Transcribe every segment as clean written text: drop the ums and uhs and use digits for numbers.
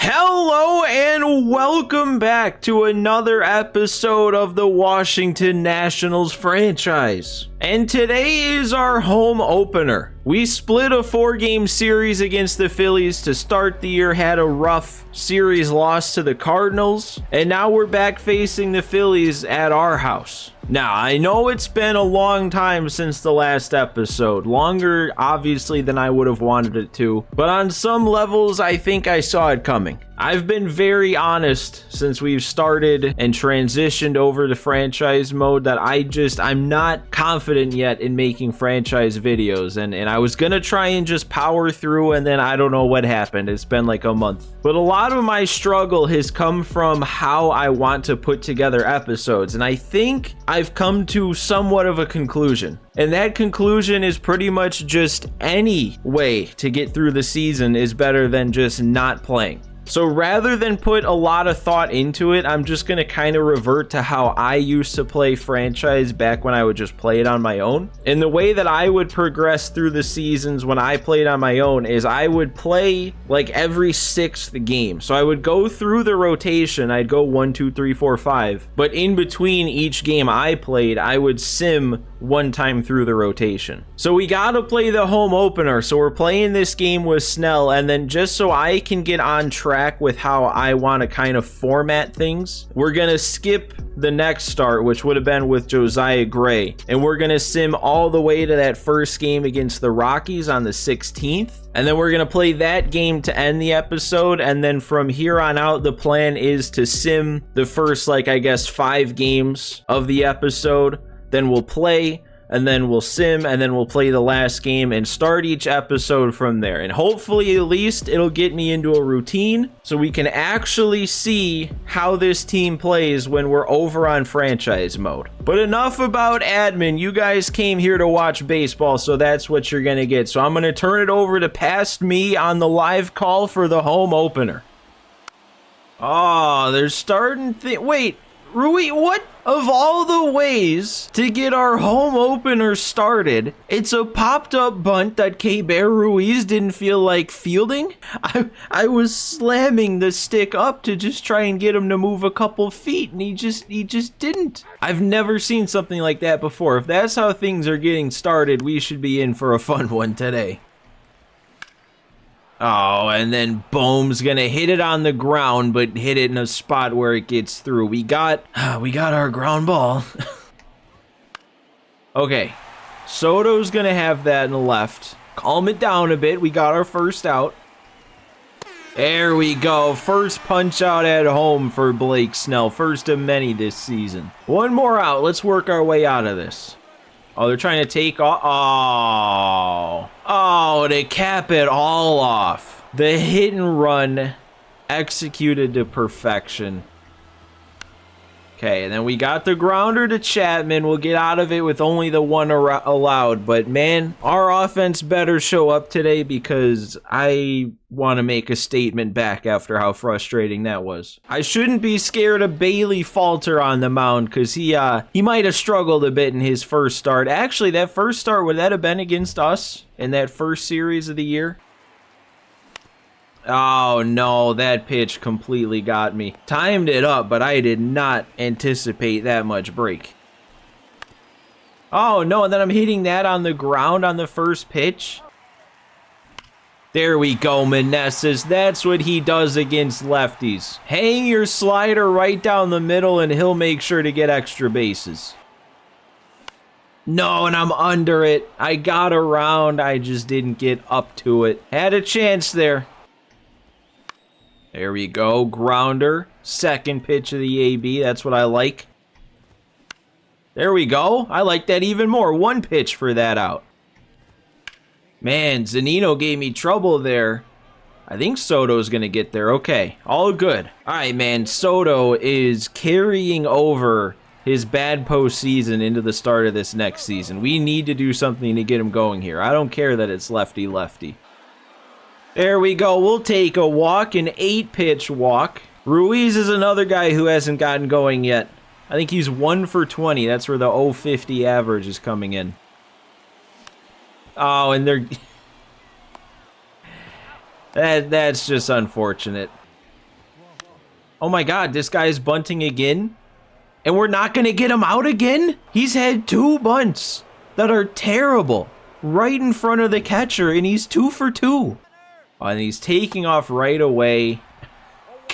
Hello and welcome back to another episode of the Washington Nationals franchise. And today is our home opener. We split a 4-game series against the Phillies to start the year, had a rough series loss to the Cardinals, and now we're back facing the Phillies at our house. Now, I know it's been a long time since the last episode, longer obviously than I would have wanted it to, but on some levels I think I saw it coming. I've been very honest since we've started and transitioned over to franchise mode that I'm not confident yet in making franchise videos, and I was gonna try and just power through, and then I don't know what happened. It's been like a month. But a lot of my struggle has come from how I want to put together episodes, and I think I've come to somewhat of a conclusion. And that conclusion is pretty much just any way to get through the season is better than just not playing. So rather than put a lot of thought into it, I'm just going to kind of revert to how I used to play franchise back when I would just play it on my own. And the way that I would progress through the seasons when I played on my own is I would play like every 6th game. So I would go through the rotation. I'd go 1, 2, 3, 4, 5. But in between each game I played, I would sim one time through the rotation. So we got to play the home opener. So we're playing this game with Snell, and then just so I can get on track with how I want to kind of format things, we're going to skip the next start, which would have been with Josiah Gray, and we're going to sim all the way to that first game against the Rockies on the 16th. And then we're going to play that game to end the episode, and then from here on out, the plan is to sim the first, 5 games of the episode. Then we'll play, and then we'll sim, and then we'll play the last game and start each episode from there. And hopefully at least it'll get me into a routine so we can actually see how this team plays when we're over on franchise mode. But enough about admin. You guys came here to watch baseball, so that's what you're going to get. So I'm going to turn it over to past me on the live call for the home opener. Oh, they're starting... Wait, Rui, what? Of all the ways to get our home opener started, it's a popped up bunt that K-Bear Ruiz didn't feel like fielding. I was slamming the stick up to just try and get him to move a couple feet, and he just didn't. I've never seen something like that before. If that's how things are getting started, we should be in for a fun one today. Oh, and then Bohm's gonna hit it on the ground, but hit it in a spot where it gets through. We got our ground ball. Okay, Soto's gonna have that in the left. Calm it down a bit. We got our first out. There we go. First punch out at home for Blake Snell. First of many this season. One more out. Let's work our way out of this. Oh, they're trying to take off. Oh, to cap it all off. The hit and run executed to perfection. Okay, and then we got the grounder to Chapman. We'll get out of it with only the one allowed. But, man, our offense better show up today because I want to make a statement back after how frustrating that was. I shouldn't be scared of Bailey Falter on the mound because he might have struggled a bit in his first start. Actually, that first start, would that have been against us in that first series of the year? Oh, no, that pitch completely got me. Timed it up, but I did not anticipate that much break. Oh, no, and then I'm hitting that on the ground on the first pitch. There we go, Meneses. That's what he does against lefties. Hang your slider right down the middle, and he'll make sure to get extra bases. No, and I'm under it. I got around. I just didn't get up to it. Had a chance there. There we go, grounder. Second pitch of the AB, that's what I like. There we go, I like that even more. One pitch for that out. Man, Zunino gave me trouble there. I think Soto's gonna get there, okay. All good. All right, man, Soto is carrying over his bad postseason into the start of this next season. We need to do something to get him going here. I don't care that it's lefty-lefty. There we go. We'll take a walk, an 8-pitch walk. Ruiz is another guy who hasn't gotten going yet. I think he's 1 for 20. That's where the 050 average is coming in. Oh, and they're... That's just unfortunate. Oh my God, this guy is bunting again. And we're not going to get him out again? He's had 2 bunts that are terrible right in front of the catcher, and he's 2 for 2. Oh, and he's taking off right away.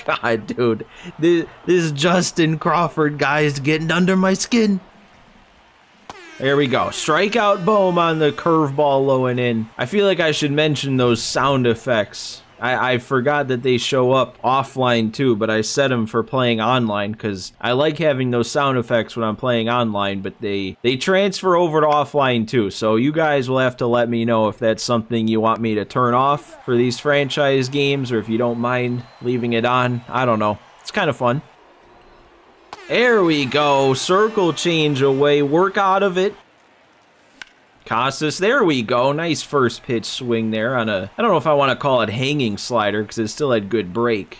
God, dude, this Justin Crawford guy is getting under my skin. There we go. Strikeout Bohm on the curveball low and in. I feel like I should mention those sound effects. I forgot that they show up offline too, but I set them for playing online because I like having those sound effects when I'm playing online, but they transfer over to offline too. So you guys will have to let me know if that's something you want me to turn off for these franchise games, or if you don't mind leaving it on. I don't know. It's kind of fun. There we go. Circle change away. Work out of it. Casas, there we go. Nice first pitch swing there on a, I don't know if I want to call it hanging slider because it still had good break.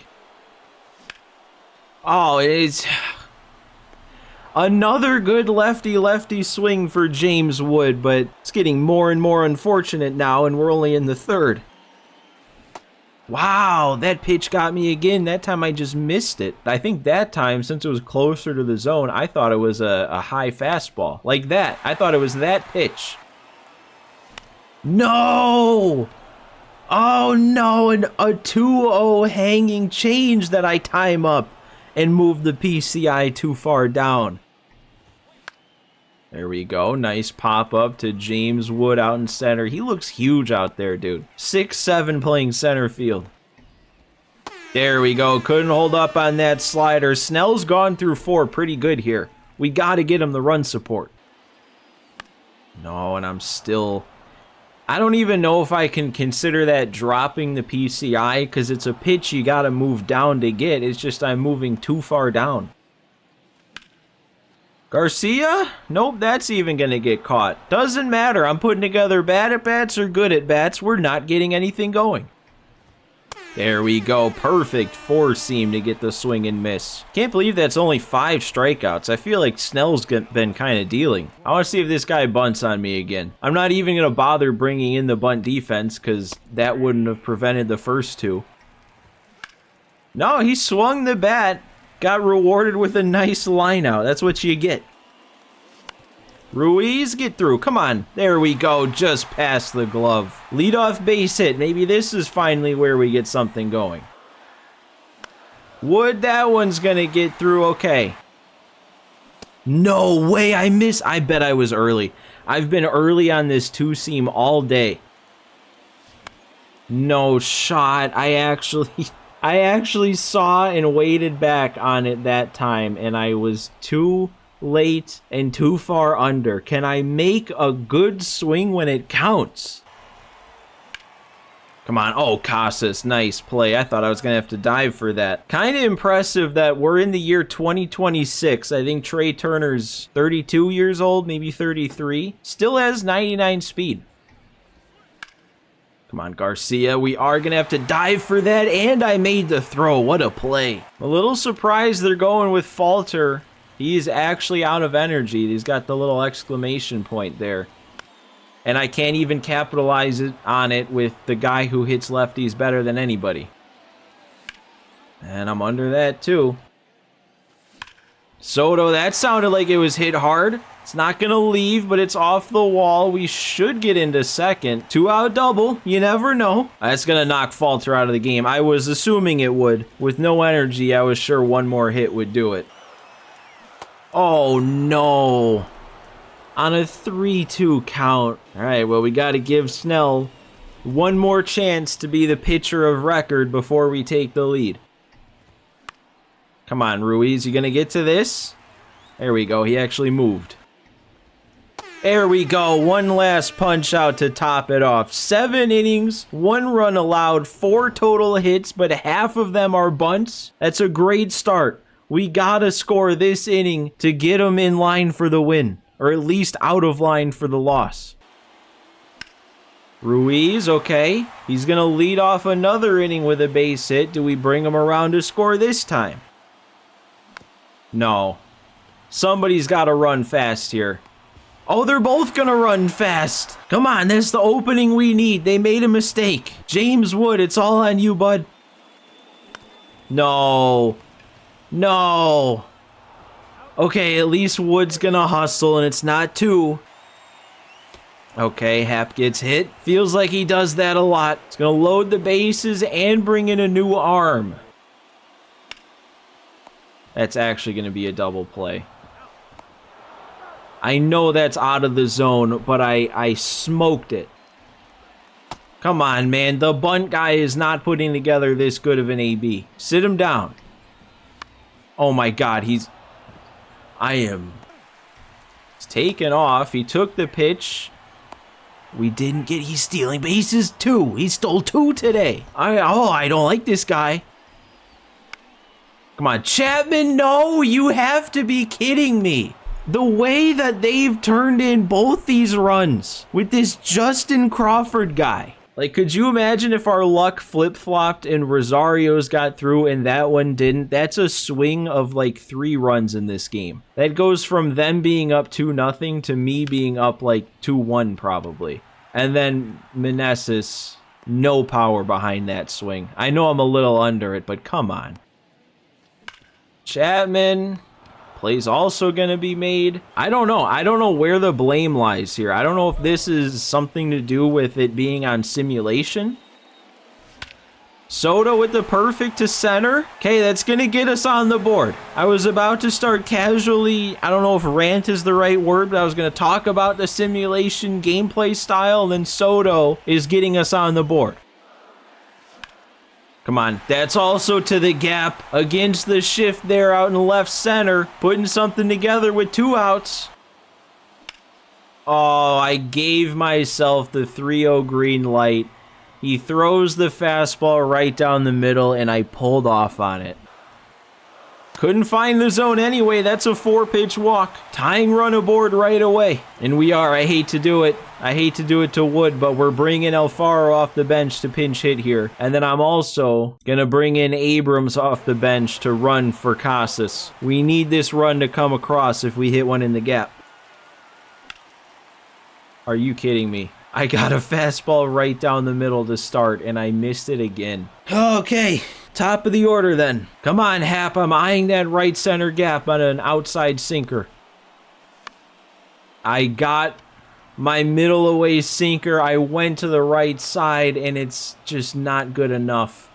Oh, it's another good lefty-lefty swing for James Wood, but it's getting more and more unfortunate now, and we're only in the 3rd. Wow, that pitch got me again. That time I just missed it. I think that time, since it was closer to the zone, I thought it was a high fastball. Like that. I thought it was that pitch. No! Oh no, a 2-0 hanging change that I time up and move the PCI too far down. There we go. Nice pop up to James Wood out in center. He looks huge out there, dude. 6'7" playing center field. There we go. Couldn't hold up on that slider. Snell's gone through 4 pretty good here. We got to get him the run support. No, and I'm still... I don't even know if I can consider that dropping the PCI because it's a pitch you got to move down to get. It's just I'm moving too far down. Garcia? Nope, that's even going to get caught. Doesn't matter. I'm putting together bad at-bats or good at-bats. We're not getting anything going. There we go. Perfect 4-seam to get the swing and miss. Can't believe that's only 5 strikeouts. I feel like Snell's been kind of dealing. I want to see if this guy bunts on me again. I'm not even going to bother bringing in the bunt defense because that wouldn't have prevented the first 2. No, he swung the bat. Got rewarded with a nice line out. That's what you get. Ruiz, get through. Come on. There we go. Just past the glove. Leadoff base hit. Maybe this is finally where we get something going. Wood, that one's going to get through. Okay. No way. I missed. I bet I was early. I've been early on this 2-seam all day. No shot. I actually saw and waited back on it that time, and I was too late and too far under. Can I make a good swing when it counts? Come on. Oh, Casas, nice play. I thought I was going to have to dive for that. Kind of impressive that we're in the year 2026. I think Trey Turner's 32 years old, maybe 33. Still has 99 speed. Come on, Garcia. We are going to have to dive for that, and I made the throw. What a play. A little surprised they're going with Falter. He's actually out of energy. He's got the little exclamation point there. And I can't even capitalize on it with the guy who hits lefties better than anybody. And I'm under that too. Soto, that sounded like it was hit hard. It's not going to leave, but it's off the wall. We should get into second. 2-out double. You never know. That's going to knock Falter out of the game. I was assuming it would. With no energy, I was sure one more hit would do it. Oh, no. On a 3-2 count. All right, well, we got to give Snell one more chance to be the pitcher of record before we take the lead. Come on, Ruiz. You going to get to this? There we go. He actually moved. There we go. One last punch out to top it off. 7 innings, 1 run allowed, 4 total hits, but half of them are bunts. That's a great start. We gotta score this inning to get them in line for the win, or at least out of line for the loss. Ruiz, okay. He's gonna lead off another inning with a base hit. Do we bring him around to score this time? No. Somebody's gotta run fast here. Oh, they're both gonna run fast. Come on, that's the opening we need. They made a mistake. James Wood, it's all on you, bud. No. No. Okay, at least Wood's gonna hustle, and it's not 2. Okay, Hap gets hit. Feels like he does that a lot. He's gonna load the bases and bring in a new arm. That's actually gonna be a double play. I know that's out of the zone, but I smoked it. Come on, man. The bunt guy is not putting together this good of an AB. Sit him down. Oh my God, he's taken off. He took the pitch. He's stealing bases 2. He stole 2 today. I don't like this guy. Come on, Chapman, no, you have to be kidding me. The way that they've turned in both these runs with this Justin Crawford guy. Like, could you imagine if our luck flip-flopped and Rosario's got through and that one didn't? That's a swing of like 3 runs in this game. That goes from them being up 2-0 to me being up like 2-1 probably. And then Meneses, no power behind that swing. I know I'm a little under it, but come on. Chapman. Play's also going to be made. I don't know. I don't know where the blame lies here. I don't know if this is something to do with it being on simulation. Soto with the perfect to center. Okay, that's going to get us on the board. I was about to start casually, I don't know if rant is the right word, but I was going to talk about the simulation gameplay style, and then Soto is getting us on the board. Come on, that's also to the gap against the shift there out in left center, putting something together with 2 outs. Oh, I gave myself the 3-0 green light. He throws the fastball right down the middle, and I pulled off on it. Couldn't find the zone anyway. That's a 4-pitch walk. Tying run aboard right away. And we are. I hate to do it. I hate to do it to Wood, but we're bringing Alfaro off the bench to pinch hit here. And then I'm also going to bring in Abrams off the bench to run for Casas. We need this run to come across if we hit one in the gap. Are you kidding me? I got a fastball right down the middle to start, and I missed it again. Okay. Top of the order then. Come on, Hap. I'm eyeing that right center gap on an outside sinker. I got my middle away sinker. I went to the right side, and it's just not good enough.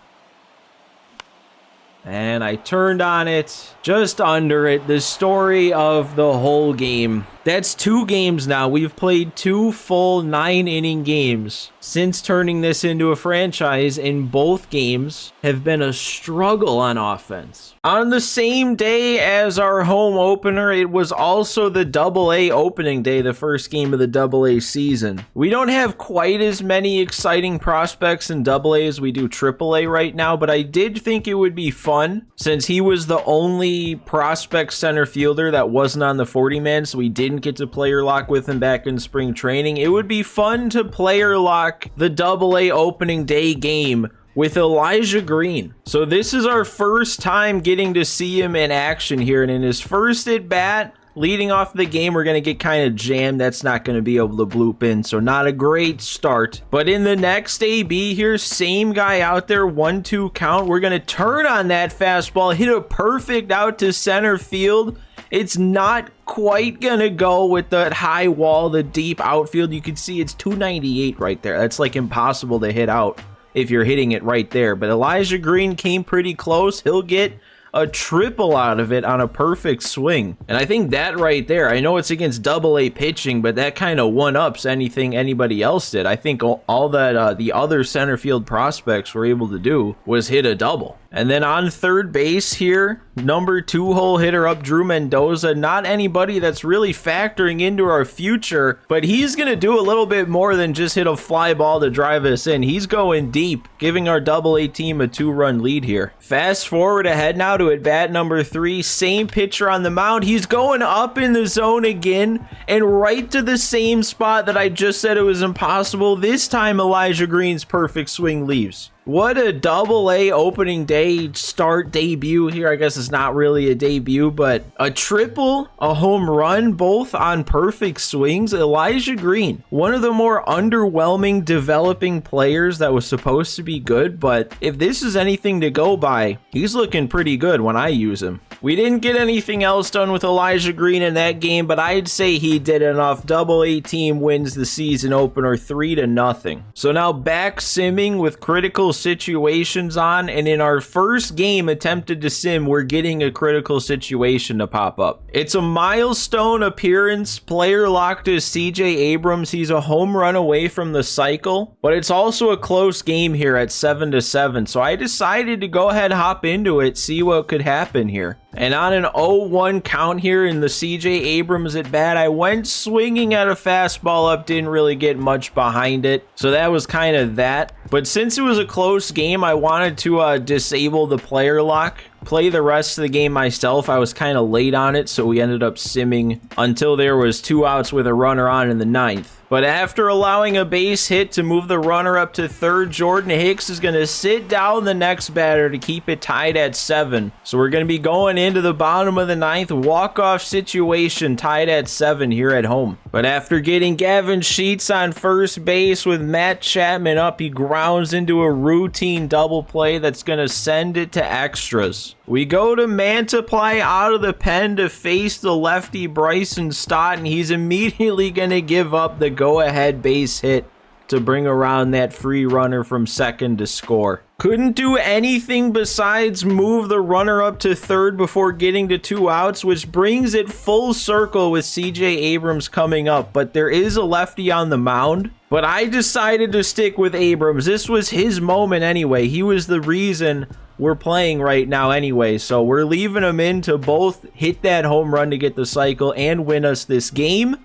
And I turned on it, just under it. The story of the whole game. That's 2 games now. We've played 2 full 9-inning games since turning this into a franchise, and both games have been a struggle on offense. On the same day as our home opener, it was also the AA opening day, the first game of the AA season. We don't have quite as many exciting prospects in AA as we do AAA right now, but I did think it would be fun since he was the only prospect center fielder that wasn't on the 40-man, so we didn't get to player lock with him back in spring training. It would be fun to player lock the AA opening day game with Elijah Green. So this is our first time getting to see him in action here, and in his first at bat, leading off the game, we're going to get kind of jammed. That's not going to be able to bloop in, so not a great start. But in the next AB here, same guy out there, 1-2 count. We're going to turn on that fastball, hit a perfect out to center field. It's not quite going to go with that high wall, the deep outfield. You can see it's 298 right there. That's like impossible to hit out if you're hitting it right there. But Elijah Green came pretty close. He'll get a triple out of it on a perfect swing. And I think that right there, I know it's against AA pitching, but that kind of one-ups anything anybody else did. I think all that the other center field prospects were able to do was hit a double. And then on third base here, number 2-hole hitter up Drew Mendoza. Not anybody that's really factoring into our future, but he's going to do a little bit more than just hit a fly ball to drive us in. He's going deep, giving our AA team a 2-run lead here. Fast forward ahead now to at bat number 3. Same pitcher on the mound. He's going up in the zone again and right to the same spot that I just said it was impossible. This time Elijah Green's perfect swing leaves. What a AA opening day start debut here. I guess it's not really a debut, but a triple, a home run, both on perfect swings. Elijah Green, one of the more underwhelming developing players that was supposed to be good, but if this is anything to go by, he's looking pretty good when I use him. We didn't get anything else done with Elijah Green in that game, but I'd say he did enough. Double A team wins the season opener 3-0. So now back simming with critical situations on, and in our first game attempted to sim, we're getting a critical situation to pop up. It's a milestone appearance. Player locked is CJ Abrams. He's a home run away from the cycle, but it's also a close game here at 7-7. So I decided to go ahead, hop into it, see what could happen here. And on an 0-1 count here in the CJ Abrams at bat, I went swinging at a fastball up, didn't really get much behind it. So that was kind of that. But since it was a close game, I wanted to disable the player lock, play the rest of the game myself. I was kind of late on it, so we ended up simming until there was 2 outs with a runner on in the 9th. But after allowing a base hit to move the runner up to third, Jordan Hicks is going to sit down the next batter to keep it tied at 7. So we're going to be going into the bottom of the 9th, walk-off situation, tied at 7 here at home. But after getting Gavin Sheets on first base with Matt Chapman up, he grounds into a routine double play that's going to send it to extras. We go to Mantiply out of the pen to face the lefty Bryson Stott, and he's immediately going to give up the go-ahead base hit to bring around that free runner from second to score. Couldn't do anything besides move the runner up to third before getting to 2 outs, which brings it full circle with CJ Abrams coming up. But there is a lefty on the mound, but I decided to stick with Abrams. This was his moment anyway. He was the reason we're playing right now anyway, so we're leaving him in to both hit that home run to get the cycle and win us this game.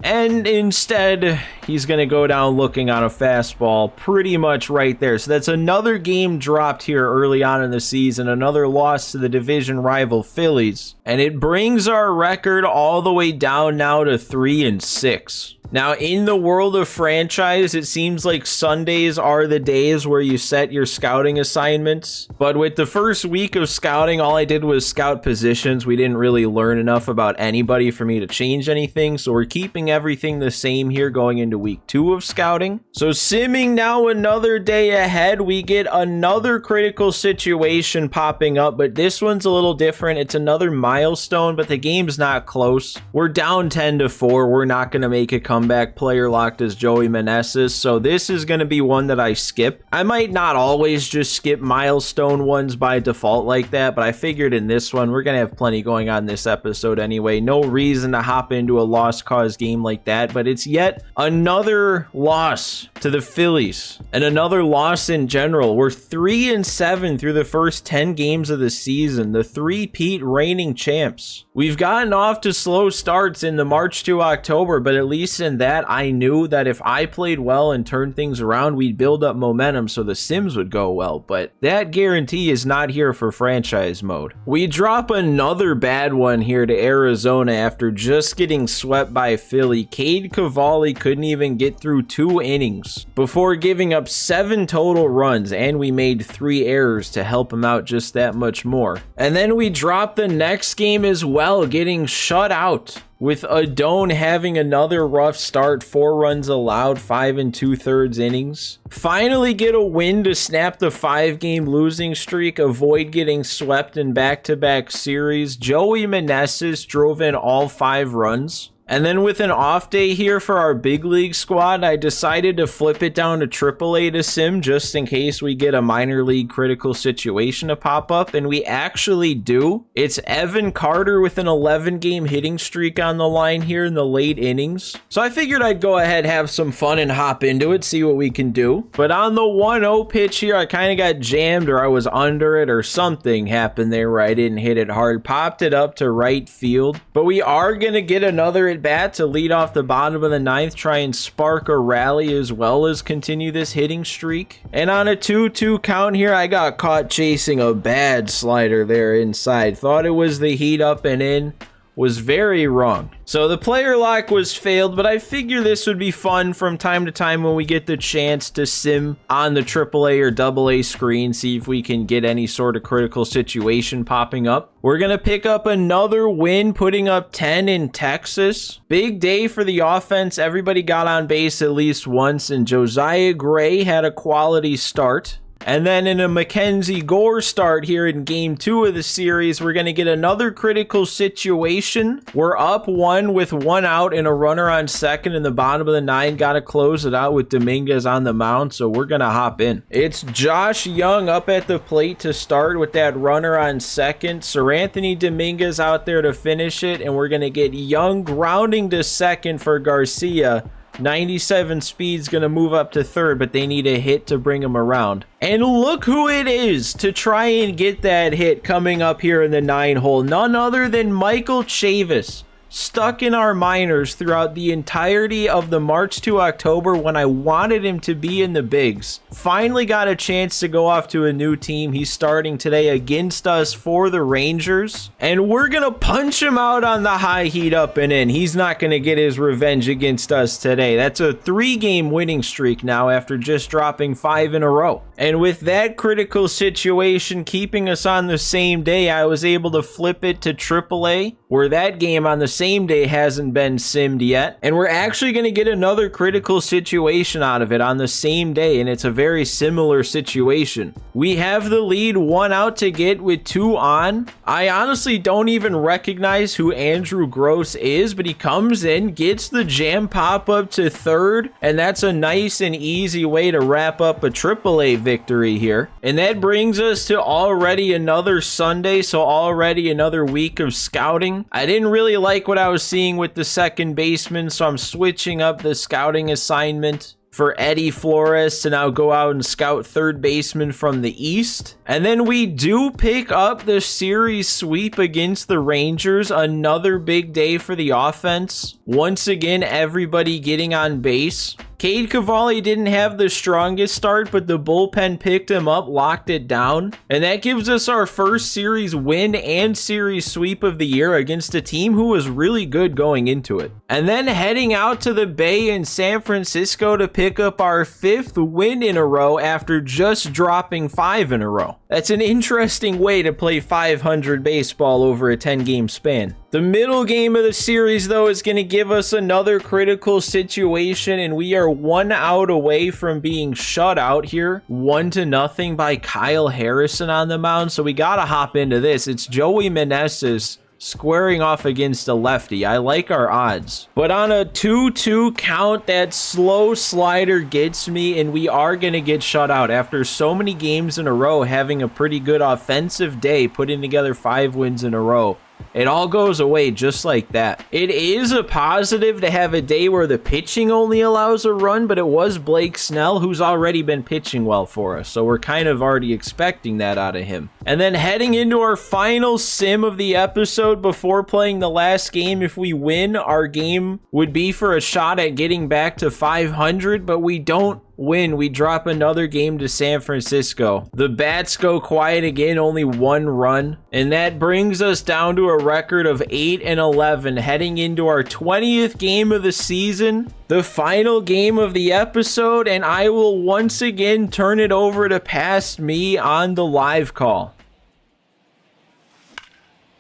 And instead, he's going to go down looking on a fastball pretty much right there. So that's another game dropped here early on in the season, another loss to the division rival Phillies. And it brings our record all the way down now to 3-6. Now, in the world of franchise, it seems like Sundays are the days where you set your scouting assignments. But with the first week of scouting, all I did was scout positions. We didn't really learn enough about anybody for me to change anything. So we're keeping everything the same here going into week 2 of scouting. So simming now another day ahead, we get another critical situation popping up. But this one's a little different. It's another milestone, but the game's not close. We're down 10-4. We're not going to make a comeback. Player locked as Joey Meneses, so this is going to be one that I skip. I might not always just skip milestone ones by default like that, but I figured in this one we're going to have plenty going on this episode anyway. No reason to hop into a lost cause game like that, but it's yet another loss to the Phillies and another loss in general. We're 3-7 through the first 10 games of the season, the three-peat reigning champs. We've gotten off to slow starts in the March to October, but at least in that, I knew that if I played well and turned things around, we'd build up momentum so the sims would go well, but that guarantee is not here for franchise mode. We drop another bad one here to Arizona after just getting swept by Philly. Cade Cavalli couldn't even get through 2 innings before giving up 7 total runs, and we made 3 errors to help him out just that much more. And then we drop the next game as well, getting shut out, with Adone having another rough start, 4 runs allowed, 5 2/3 innings. Finally get a win to snap the 5-game losing streak, avoid getting swept in back-to-back series. Joey Meneses drove in all 5 runs. And then with an off day here for our big league squad, I decided to flip it down to AAA to sim just in case we get a minor league critical situation to pop up, and we actually do. It's Evan Carter with an 11-game hitting streak on the line here in the late innings. So I figured I'd go ahead, have some fun, and hop into it, see what we can do. But on the 1-0 pitch here, I kind of got jammed, or I was under it, or something happened there where I didn't hit it hard. Popped it up to right field. But we are going to get another at bat to lead off the bottom of the 9th, try and spark a rally as well as continue this hitting streak. And on a 2-2 count here, I got caught chasing a bad slider there inside. Thought it was the heat up and in. Was very wrong. So the player lock was failed, but I figure this would be fun from time to time when we get the chance to sim on the AAA or AA screen, see if we can get any sort of critical situation popping up. We're going to pick up another win, putting up 10 in Texas. Big day for the offense. Everybody got on base at least once, and Josiah Gray had a quality start. And then in a Mackenzie Gore start here in game 2 of the series, we're going to get another critical situation. We're up 1 with 1 out and a runner on second in the bottom of the 9. Got to close it out with Dominguez on the mound, so we're going to hop in. It's Josh Young up at the plate to start with that runner on second. Sir Anthony Dominguez out there to finish it, and we're going to get Young grounding to second for Garcia. 97 speed's gonna move up to third, but they need a hit to bring him around. And look who it is to try and get that hit coming up here in the 9 hole. None other than Michael Chavis. Stuck in our minors throughout the entirety of the March to October when I wanted him to be in the bigs. Finally got a chance to go off to a new team. He's starting today against us for the Rangers. And we're going to punch him out on the high heat up and in. He's not going to get his revenge against us today. That's a 3-game winning streak now after just dropping 5 in a row. And with that critical situation keeping us on the same day, I was able to flip it to AAA, where that game on the same day hasn't been simmed yet. And we're actually going to get another critical situation out of it on the same day, and it's a very similar situation. We have the lead, 1 out to get with 2 on. I honestly don't even recognize who Andrew Gross is, but he comes in, gets the jam pop up to third, and that's a nice and easy way to wrap up a AAA victory here. And that brings us to already another Sunday, so already another week of scouting. I didn't really like what I was seeing with the second baseman, so I'm switching up the scouting assignment for Eddie Flores to now go out and scout third baseman from the East. And then we do pick up the series sweep against the Rangers. Another big day for the offense. Once again, everybody getting on base. Cade Cavalli didn't have the strongest start, but the bullpen picked him up, locked it down. And that gives us our first series win and series sweep of the year against a team who was really good going into it. And then heading out to the Bay in San Francisco to pick up our 5th win in a row after just dropping 5 in a row. That's an interesting way to play 500 baseball over a 10-game span. The middle game of the series, though, is going to give us another critical situation, and we are 1 out away from being shut out here. 1-0 by Kyle Harrison on the mound, so we got to hop into this. It's Joey Meneses squaring off against a lefty. I like our odds. But on a 2-2 count, that slow slider gets me, and we are going to get shut out. After so many games in a row, having a pretty good offensive day, putting together 5 wins in a row, it all goes away just like that. It is a positive to have a day where the pitching only allows a run, but it was Blake Snell who's already been pitching well for us, so we're kind of already expecting that out of him. And then heading into our final sim of the episode before playing the last game, if we win, our game would be for a shot at getting back to 500, but we don't win. We drop another game to San Francisco. The bats go quiet again, only 1 run, and that brings us down to a record of 8-11 heading into our 20th game of the season, the final game of the episode, and I will once again turn it over to Past Me on the live call.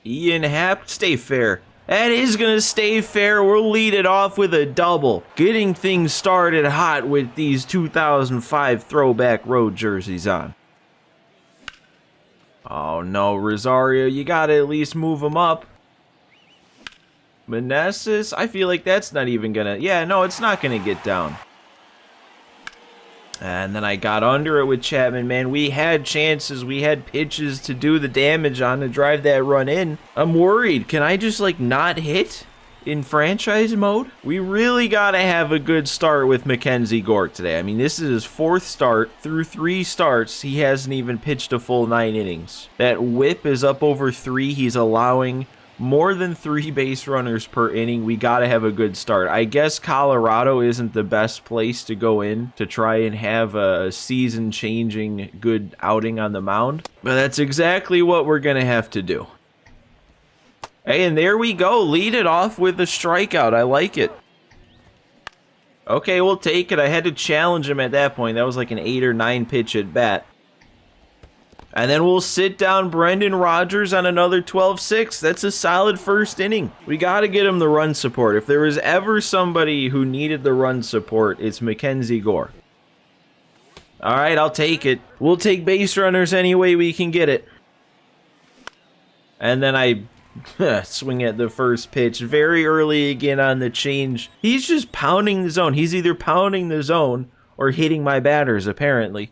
Ian Happ, stay fair. That is going to stay fair. We'll lead it off with a double. Getting things started hot with these 2005 throwback road jerseys on. Oh no, Rosario, you got to at least move him up. Meneses, I feel like that's not even going to... Yeah, no, it's not going to get down. And then I got under it with Chapman, man. We had chances. We had pitches to do the damage on to drive that run in. I'm worried. Can I just, like, not hit in franchise mode? We really got to have a good start with Mackenzie Gore today. I mean, this is his 4th start. Through 3 starts, he hasn't even pitched a full 9 innings. That whip is up over 3. He's allowing more than 3 base runners per inning. We got to have a good start. I guess Colorado isn't the best place to go in to try and have a season-changing good outing on the mound, but that's exactly what we're going to have to do. Hey, and there we go. Lead it off with a strikeout. I like it. Okay, we'll take it. I had to challenge him at that point. That was like an 8 or 9 pitch at bat. And then we'll sit down Brendan Rodgers on another 12-6. That's a solid first inning. We got to get him the run support. If there was ever somebody who needed the run support, it's Mackenzie Gore. All right, I'll take it. We'll take base runners any way we can get it. And then I swing at the first pitch very early again on the change. He's just pounding the zone. He's either pounding the zone or hitting my batters, apparently.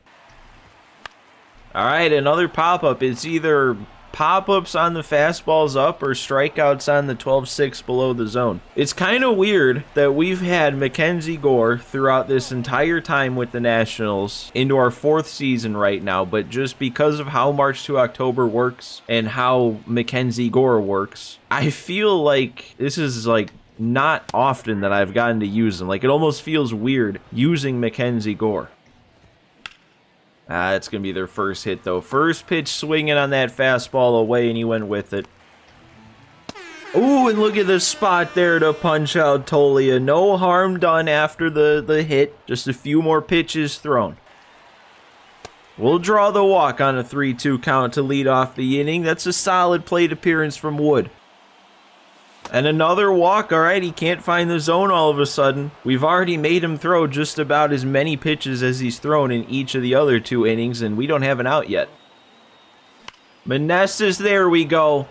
All right, another pop-up. It's either pop-ups on the fastballs up or strikeouts on the 12-6 below the zone. It's kind of weird that we've had Mackenzie Gore throughout this entire time with the Nationals into our 4th season right now, but just because of how March to October works and how Mackenzie Gore works, I feel like this is like not often that I've gotten to use him. Like, it almost feels weird using Mackenzie Gore. That's going to be their first hit, though. First pitch swinging on that fastball away, and he went with it. Ooh, and look at the spot there to punch out Tolia. No harm done after the hit. Just a few more pitches thrown. We'll draw the walk on a 3-2 count to lead off the inning. That's a solid plate appearance from Wood. And another walk. All right, he can't find the zone all of a sudden. We've already made him throw just about as many pitches as he's thrown in each of the other 2 innings, and we don't have an out yet. Meneses, there we go.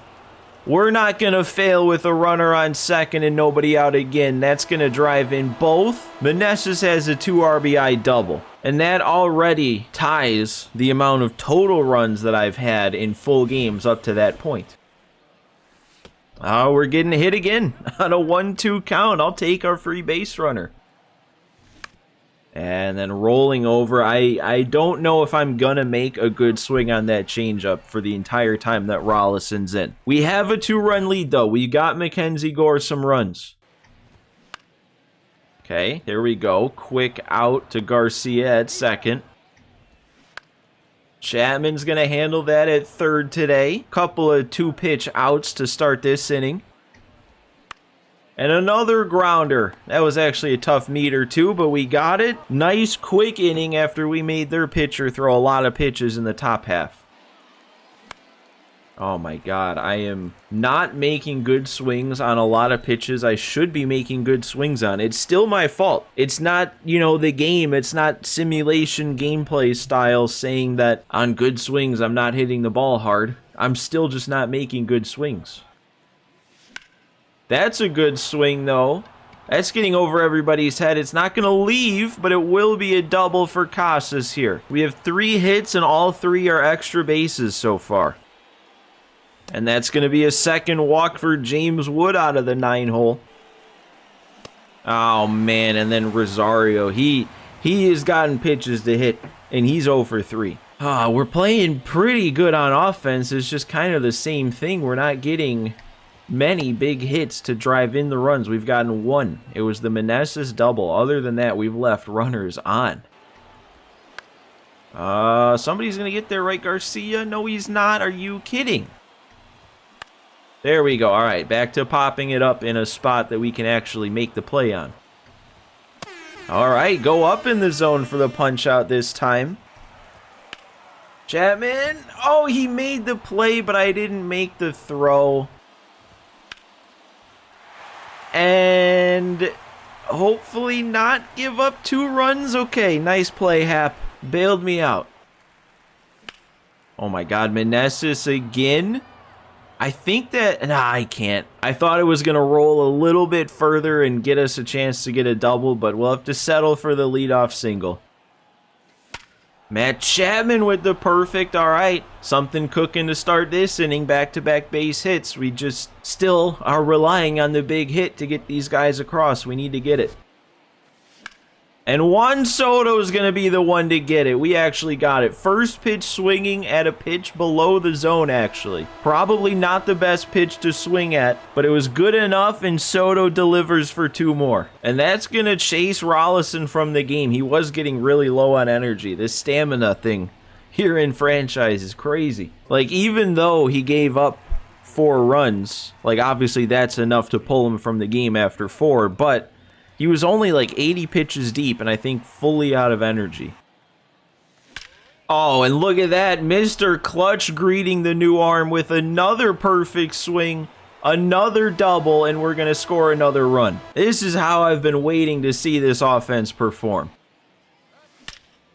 We're not going to fail with a runner on second and nobody out again. That's going to drive in both. Meneses has a 2 RBI double, and that already ties the amount of total runs that I've had in full games up to that point. Oh, we're getting hit again on a 1-2 count. I'll take our free base runner. And then rolling over. I don't know if I'm going to make a good swing on that changeup for the entire time that Rollison's in. We have a 2-run lead, though. We got Mackenzie Gore some runs. Okay, there we go. Quick out to Garcia at second. Chapman's going to handle that at third today. Couple of 2-pitch outs to start this inning. And another grounder. That was actually a tough meter too, but we got it. Nice quick inning after we made their pitcher throw a lot of pitches in the top half. Oh my God, I am not making good swings on a lot of pitches I should be making good swings on. It's still my fault. It's not, the game. It's not simulation gameplay style saying that on good swings I'm not hitting the ball hard. I'm still just not making good swings. That's a good swing though. That's getting over everybody's head. It's not going to leave, but it will be a double for Casas here. We have 3 hits and all 3 are extra bases so far. And that's going to be a second walk for James Wood out of the 9-hole. Oh, man. And then Rosario. He has gotten pitches to hit, and he's 0 for 3. We're playing pretty good on offense. It's just kind of the same thing. We're not getting many big hits to drive in the runs. We've gotten 1. It was the Meneses double. Other than that, we've left runners on. Somebody's going to get there, right, Garcia? No, he's not. Are you kidding? There we go. All right, back to popping it up in a spot that we can actually make the play on. All right, go up in the zone for the punch out this time. Chapman. Oh, he made the play, but I didn't make the throw. And hopefully not give up 2 runs. Okay, nice play, Hap. Bailed me out. Oh my God, Meneses again. I think that... Nah, I can't. I thought it was going to roll a little bit further and get us a chance to get a double, but we'll have to settle for the leadoff single. Matt Chapman with the perfect. All right, something cooking to start this inning. Back-to-back base hits. We just still are relying on the big hit to get these guys across. We need to get it. And Juan Soto is going to be the one to get it. We actually got it. First pitch swinging at a pitch below the zone, actually. Probably not the best pitch to swing at, but it was good enough, and Soto delivers for 2 more. And that's going to chase Rollison from the game. He was getting really low on energy. This stamina thing here in franchise is crazy. Like, even though he gave up 4 runs, like, obviously that's enough to pull him from the game after 4, but he was only like 80 pitches deep and I think fully out of energy. Oh, and look at that. Mr. Clutch greeting the new arm with another perfect swing, another double, and we're going to score another run. This is how I've been waiting to see this offense perform.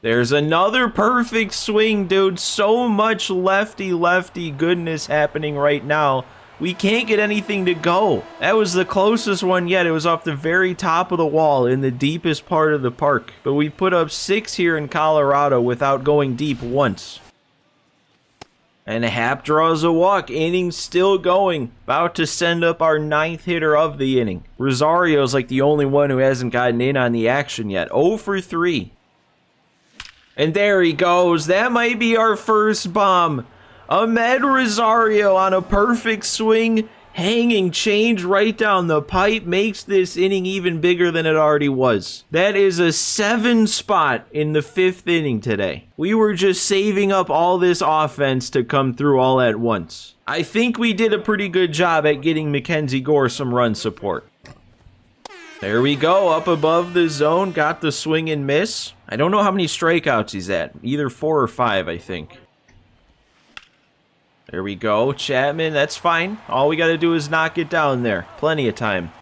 There's another perfect swing, dude. So much lefty goodness happening right now. We can't get anything to go. That was the closest one yet. It was off the very top of the wall in the deepest part of the park. But we put up 6 here in Colorado without going deep once. And Hap draws a walk. Inning still going. About to send up our 9th hitter of the inning. Rosario's like the only one who hasn't gotten in on the action yet. 0 for 3. And there he goes. That might be our first bomb. Ahmed Rosario on a perfect swing, hanging change right down the pipe, makes this inning even bigger than it already was. That is a 7 spot in the 5th inning today. We were just saving up all this offense to come through all at once. I think we did a pretty good job at getting Mackenzie Gore some run support. There we go, up above the zone, got the swing and miss. I don't know how many strikeouts he's at, either 4 or 5, I think. There we go, Chapman, that's fine. All we got to do is knock it down there. Plenty of time.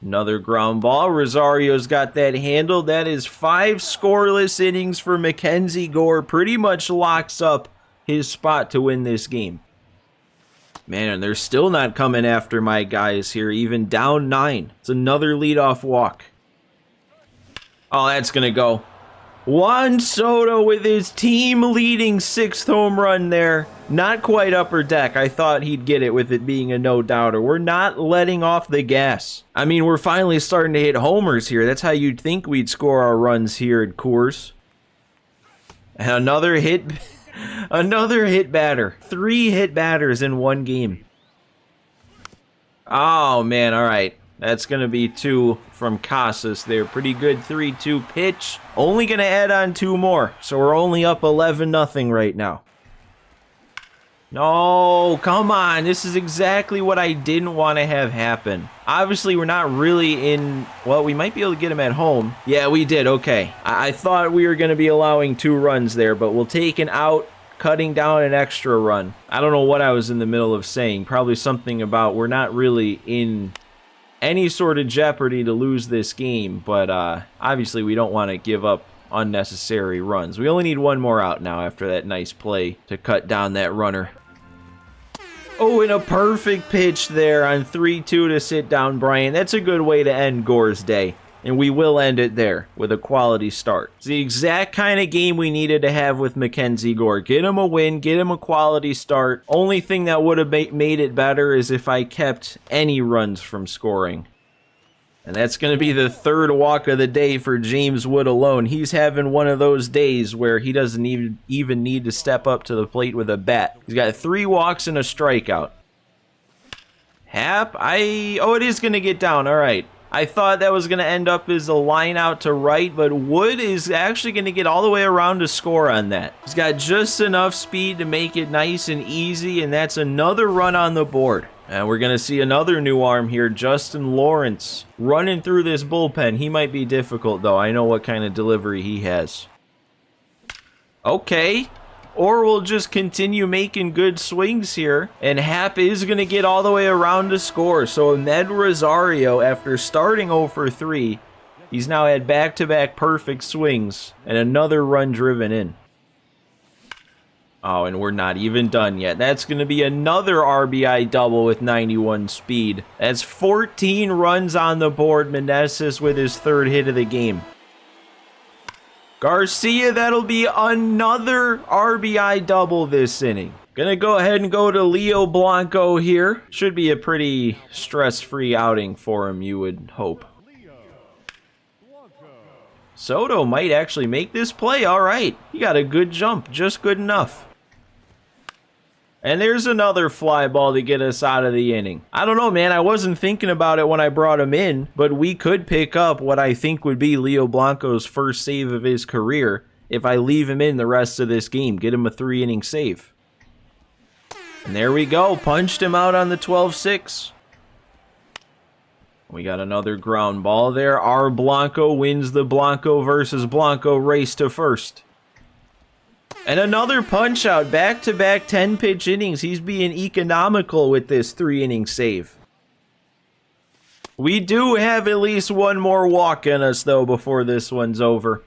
Another ground ball. Rosario's got that handled. That is 5 scoreless innings for Mackenzie Gore. Pretty much locks up his spot to win this game. Man, they're still not coming after my guys here, even down 9. It's another leadoff walk. Oh, that's going to go. Juan Soto with his team-leading 6th home run there. Not quite upper deck. I thought he'd get it with it being a no-doubter. We're not letting off the gas. I mean, we're finally starting to hit homers here. That's how you'd think we'd score our runs here at Coors. And another hit batter. 3 hit batters in one game. Oh, man, all right. That's going to be 2 from Casas there. Pretty good 3-2 pitch. Only going to add on 2 more. So we're only up 11-0 right now. No, come on. This is exactly what I didn't want to have happen. Obviously, we're not really in... Well, we might be able to get him at home. Yeah, we did. Okay. I thought we were going to be allowing 2 runs there, but we'll take an out, cutting down an extra run. I don't know what I was in the middle of saying. Probably something about we're not really in any sort of jeopardy to lose this game, but obviously we don't want to give up unnecessary runs. We only need 1 more out now after that nice play to cut down that runner. Oh, and a perfect pitch there on 3-2 to sit down Bryant. That's a good way to end Gore's day, and we will end it there with a quality start. It's the exact kind of game we needed to have with Mackenzie Gore. Get him a win, get him a quality start. Only thing that would have made it better is if I kept any runs from scoring. And that's going to be the 3rd walk of the day for James Wood alone. He's having one of those days where he doesn't even need to step up to the plate with a bat. He's got 3 walks and a strikeout. Hap, oh, it is going to get down. All right. I thought that was going to end up as a line out to right, but Wood is actually going to get all the way around to score on that. He's got just enough speed to make it nice and easy, and that's another run on the board. And we're going to see another new arm here, Justin Lawrence, running through this bullpen. He might be difficult, though. I know what kind of delivery he has. Okay. Or we'll just continue making good swings here. And Hap is going to get all the way around to score. So Ahmed Rosario, after starting 0 for 3, he's now had back-to-back perfect swings and another run driven in. Oh, and we're not even done yet. That's going to be another RBI double with 91 speed. That's 14 runs on the board. Meneses with his 3rd hit of the game. Garcia, that'll be another RBI double this inning. Gonna go ahead and go to Leo Blanco here. Should be a pretty stress-free outing for him, you would hope. Soto might actually make this play. All right. He got a good jump. Just good enough. And there's another fly ball to get us out of the inning. I don't know, man. I wasn't thinking about it when I brought him in, but we could pick up what I think would be Leo Blanco's first save of his career if I leave him in the rest of this game. Get him a 3-inning save. And there we go. Punched him out on the 12-6. We got another ground ball there. R. Blanco wins the Blanco versus Blanco race to first. And another punch out, back-to-back 10-pitch innings. He's being economical with this 3-inning save. We do have at least 1 more walk in us, though, before this one's over.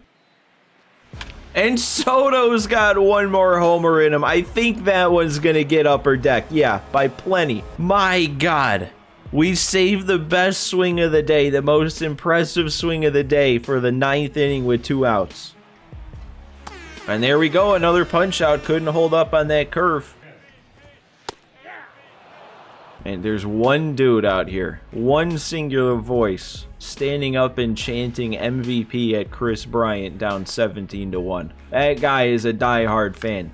And Soto's got one more homer in him. I think that one's gonna get upper deck. Yeah, by plenty. My God. We saved the best swing of the day, the most impressive swing of the day for the 9th inning with 2 outs. And there we go, another punch out. Couldn't hold up on that curve. And there's one dude out here, one singular voice, standing up and chanting MVP at Chris Bryant down 17-1. That guy is a diehard fan.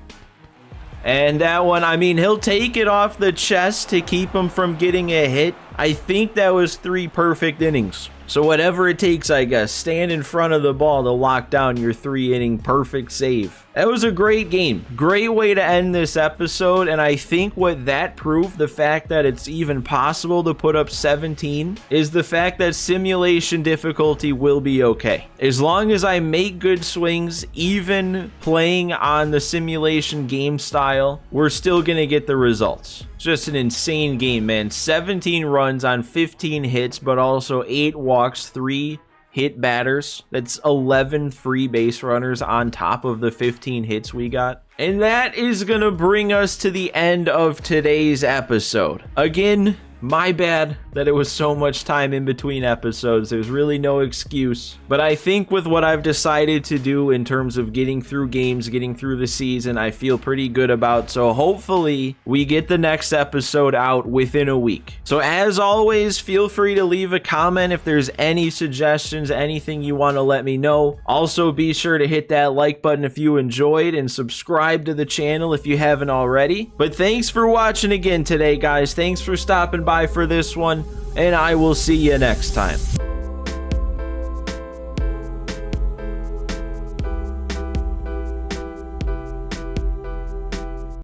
And that one, I mean, he'll take it off the chest to keep him from getting a hit. I think that was 3 perfect innings. So whatever it takes, I guess, stand in front of the ball to lock down your 3-inning perfect save. That was a great game. Great way to end this episode, and I think what that proved, the fact that it's even possible to put up 17, is the fact that simulation difficulty will be okay. As long as I make good swings, even playing on the simulation game style, we're still gonna get the results. It's just an insane game, man. 17 runs on 15 hits, but also 8 walks, 3 hit batters. That's 11 free base runners on top of the 15 hits we got. And that is gonna bring us to the end of today's episode. Again, my bad that it was so much time in between episodes. There's really no excuse. But I think with what I've decided to do in terms of getting through games, getting through the season, I feel pretty good about. So hopefully we get the next episode out within a week. So as always, feel free to leave a comment if there's any suggestions, anything you want to let me know. Also, be sure to hit that like button if you enjoyed and subscribe to the channel if you haven't already. But thanks for watching again today, guys. Thanks for stopping by for this one, and I will see you next time.